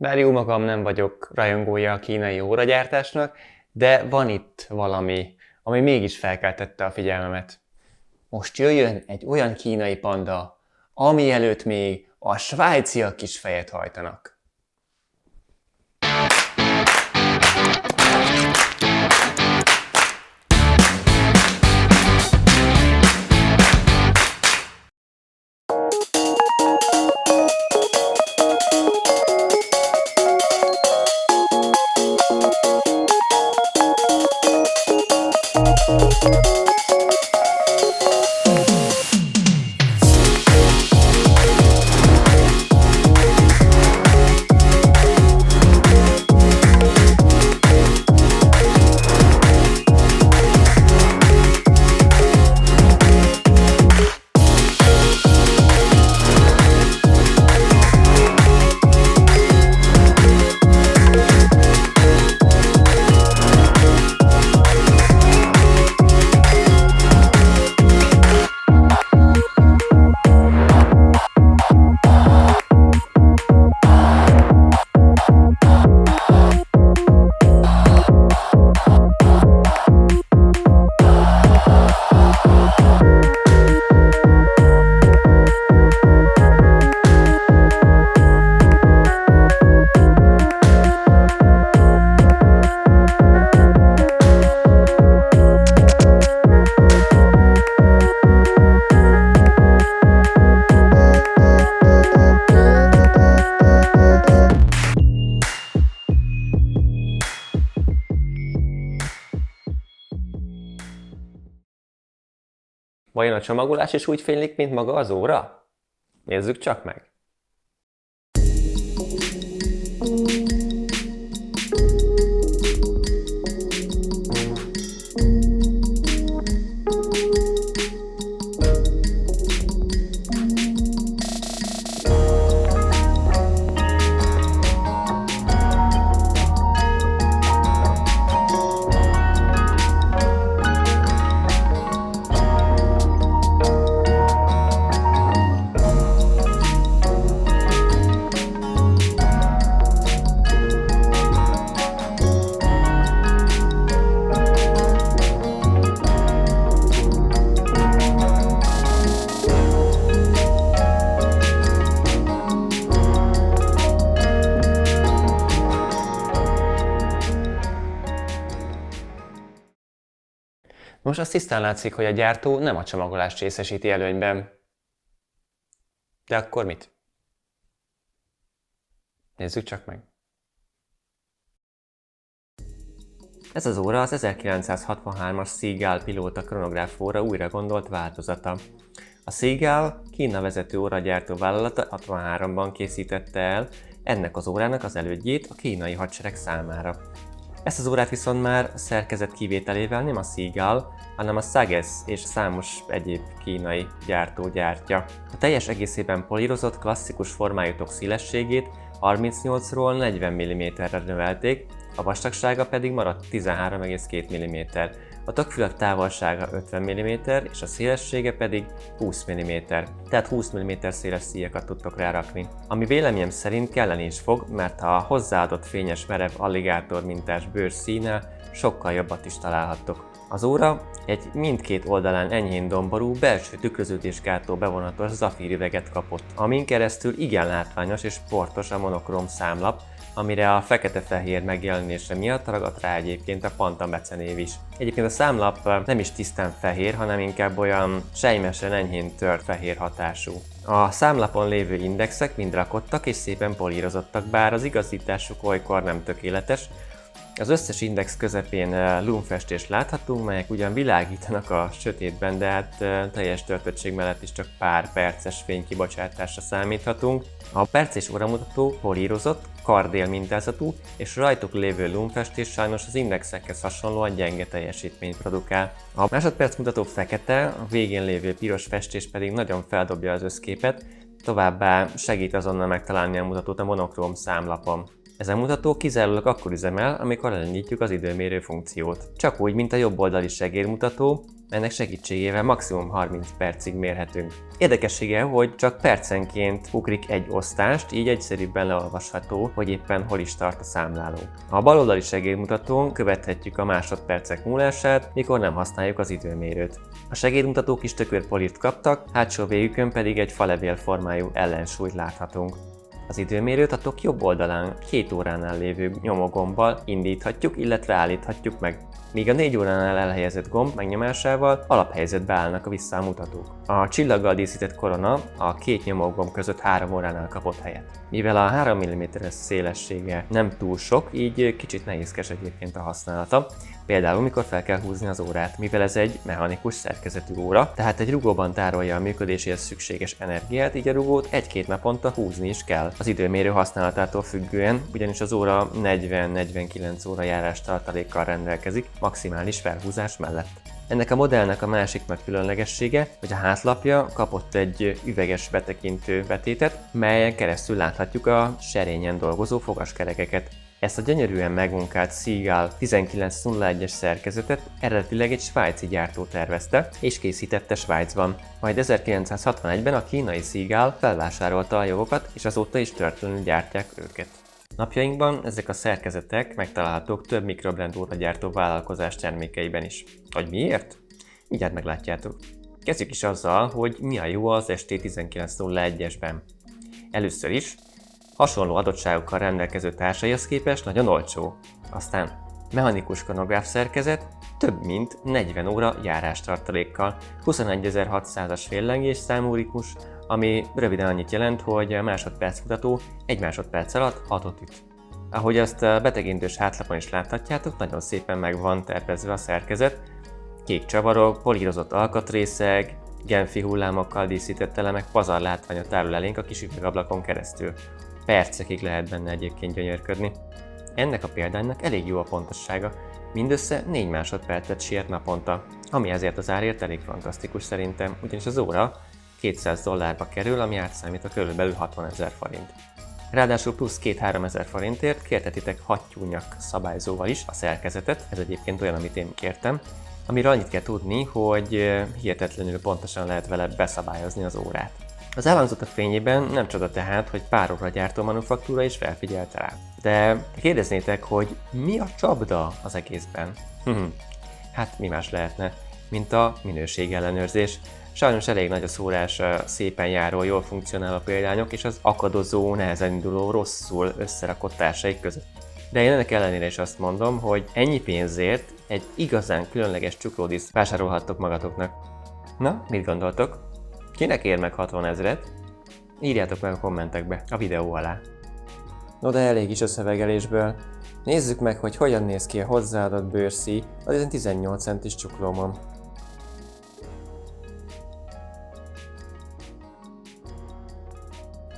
Bár jó magam nem vagyok rajongója a kínai óragyártásnak, de van itt valami, ami mégis felkeltette a figyelmemet. Most jöjjön egy olyan kínai panda, ami előtt még a svájciak is fejet hajtanak. Vajon a csomagolás is úgy fénylik, mint maga az óra? Nézzük csak meg! Most azt tisztán látszik, hogy a gyártó nem a csomagolást részesíti előnyben. De akkor mit? Nézzük csak meg! Ez az óra az 1963-as Seagull pilóta kronográf óra újra gondolt változata. A Seagull Kína vezető óragyártó vállalata 63-ban készítette el ennek az órának az elődjét a kínai hadsereg számára. Ezt az órát viszont már szerkezet kivételével nem a Seagull, hanem a Sages és számos egyéb kínai gyártó gyártja. A teljes egészében polírozott klasszikus formájutok szélességét 38-ról 40 mm-re növelték, a vastagsága pedig maradt 13,2 mm. A tokfülek távolsága 50 mm és a szélessége pedig 20 mm, tehát 20 mm széles szíjakat tudtok rárakni. Ami véleményem szerint kelleni is fog, mert a hozzáadott fényes merev alligátor mintás bőr színe sokkal jobbat is találhattok. Az óra egy mindkét oldalán enyhén domború, belső tükröződésgátló bevonatos zafírüveget kapott, amin keresztül igen látványos és sportos a monokróm számlap, amire a fekete-fehér megjelenése miatt ragadt rá egyébként a Panta becenév is. Egyébként a számlap nem is tisztán fehér, hanem inkább olyan sejmesen enyhén tört fehér hatású. A számlapon lévő indexek mind rakottak és szépen polírozottak, bár az igazításuk olykor nem tökéletes. Az összes index közepén lumfestést láthatunk, melyek ugyan világítanak a sötétben, de hát teljes törtöttség mellett is csak pár perces fénykibocsátásra számíthatunk. A perc és óramutató polírozott, kardél mintázatú, és rajtuk lévő lumfestés sajnos az indexekhez hasonlóan gyenge teljesítményt produkál. A másodpercmutató fekete, a végén lévő piros festés pedig nagyon feldobja az összképet, továbbá segít azonnal megtalálni a mutatót a monokróm számlapon. Ez a mutató kizárólag akkor üzemel, amikor elindítjuk az időmérő funkciót. Csak úgy, mint a jobb oldali segédmutató, ennek segítségével maximum 30 percig mérhetünk. Érdekessége, hogy csak percenként ugrik egy osztást, így egyszerűbben leolvasható, hogy éppen hol is tart a számláló. A bal oldali segédmutatón követhetjük a másodpercek múlását, mikor nem használjuk az időmérőt. A segédmutatók is tökörpolírt kaptak, hátsó végükön pedig egy falevél formájú ellensúlyt láthatunk. Az időmérőt a tok jobb oldalán 2 óránál lévő nyomógombbal indíthatjuk, illetve állíthatjuk meg, míg a 4 óránál elhelyezett gomb megnyomásával alaphelyzetbe állnak a visszamutatók. A csillaggal díszített korona a 2 nyomógomb között 3 óránál kapott helyet. Mivel a 3 mm-es szélessége nem túl sok, így kicsit nehézkes egyébként a használata. Például, mikor fel kell húzni az órát, mivel ez egy mechanikus szerkezetű óra, tehát egy rugóban tárolja a működéséhez szükséges energiát, így a rugót 1-2 naponta húzni is kell. Az időmérő használatától függően, ugyanis az óra 40-49 óra járás tartalékkal rendelkezik, maximális felhúzás mellett. Ennek a modellnek a másik nagy különlegessége, hogy a hátlapja kapott egy üveges betekintő betétet, melyen keresztül láthatjuk a serényen dolgozó fogaskerekeket. Ezt a gyönyörűen megmunkált Seagull 1901-es szerkezetet eredetileg egy svájci gyártó tervezte és készítette Svájcban. Majd 1961-ben a kínai Seagull felvásárolta a jogokat, és azóta is történetlenül gyártják őket. Napjainkban ezek a szerkezetek megtalálhatók több mikrobrand óragyártó vállalkozás termékeiben is. Hogy miért? Mindjárt meglátjátok. Kezdjük is azzal, hogy mi a jó az ST1901-esben. Először is, hasonló adottságokkal rendelkező társaihoz képest nagyon olcsó. Aztán mechanikus kronográf szerkezet, több mint 40 óra járástartalékkal, 21.600-as féllengés számú ritmus, ami röviden annyit jelent, hogy a másodpercmutató 1 másodperc alatt 6-ot üt. Ahogy azt a betekintős hátlapon is láthatjátok, nagyon szépen meg van tervezve a szerkezet, kék csavarok, polírozott alkatrészek, Genfi hullámokkal díszített elemek pazarlátványa tárul elénk a kis üvegablakon keresztül. Percekig lehet benne egyébként gyönyörködni. Ennek a példánynak elég jó a pontossága, mindössze 4 másodpercet siet naponta, ami ezért az árért elég fantasztikus szerintem, ugyanis az óra $200 kerül, ami átszámítva körülbelül 60 000 forint. Ráadásul plusz 2-3 ezer forintért kérhetitek hattyúnyak szabályzóval is a szerkezetet, ez egyébként olyan, amit én kértem, amiről annyit kell tudni, hogy hihetetlenül pontosan lehet vele beszabályozni az órát. Az elhangzottak fényében nem csoda tehát, hogy pár óragyártó manufaktúra is felfigyelte rá. De kérdeznétek, hogy mi a csapda az egészben? Hát mi más lehetne, mint a minőségellenőrzés. Sajnos elég nagy a szórás a szépen járó, jól funkcionáló példányok és az akadozó, nehezen induló, rosszul összerakott társaik között. De én ennek ellenére is azt mondom, hogy ennyi pénzért egy igazán különleges csuklódiszt vásárolhattok magatoknak. Na, mit gondoltok? Kinek ér meg 60 000-et? Írjátok meg a kommentekbe a videó alá. No de elég is a szövegelésből. Nézzük meg, hogy hogyan néz ki a hozzáadott bőrszíj az 18 centis csuklómon.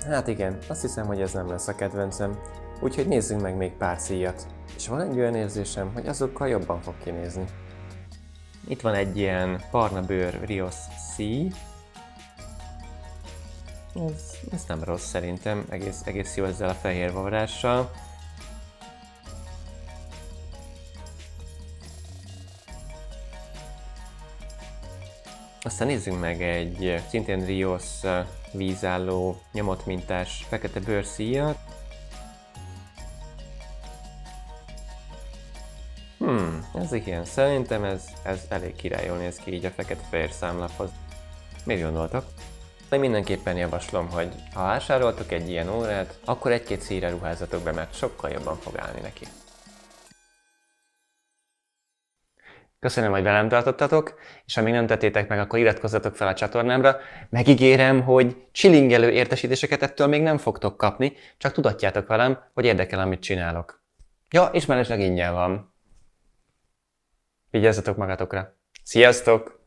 Hát igen, azt hiszem, hogy ez nem lesz a kedvencem, úgyhogy nézzünk meg még pár szíjat. És van egy olyan érzésem, hogy azokkal jobban fog kinézni. Itt van egy ilyen barna bőr Rios szíj. Ez nem rossz szerintem, egész jó ezzel a fehér varrással. Aztán nézzünk meg egy szintén Rios vízálló, nyomott mintás fekete bőrszíjat. Ez igen, szerintem ez elég királyul néz ki így a fekete-fehér számlaphoz. Mit gondoltok? De mindenképpen javaslom, hogy ha vásároltok egy ilyen órát, akkor egy-két szíjra ruházatok be, mert sokkal jobban fog állni neki. Köszönöm, hogy velem tartottatok, és ha még nem tettétek meg, akkor iratkozzatok fel a csatornámra. Megígérem, hogy csilingelő értesítéseket ettől még nem fogtok kapni, csak tudatjátok velem, hogy érdekel, amit csinálok. Ja, és mellesleg ingyen van. Vigyázzatok magatokra. Sziasztok!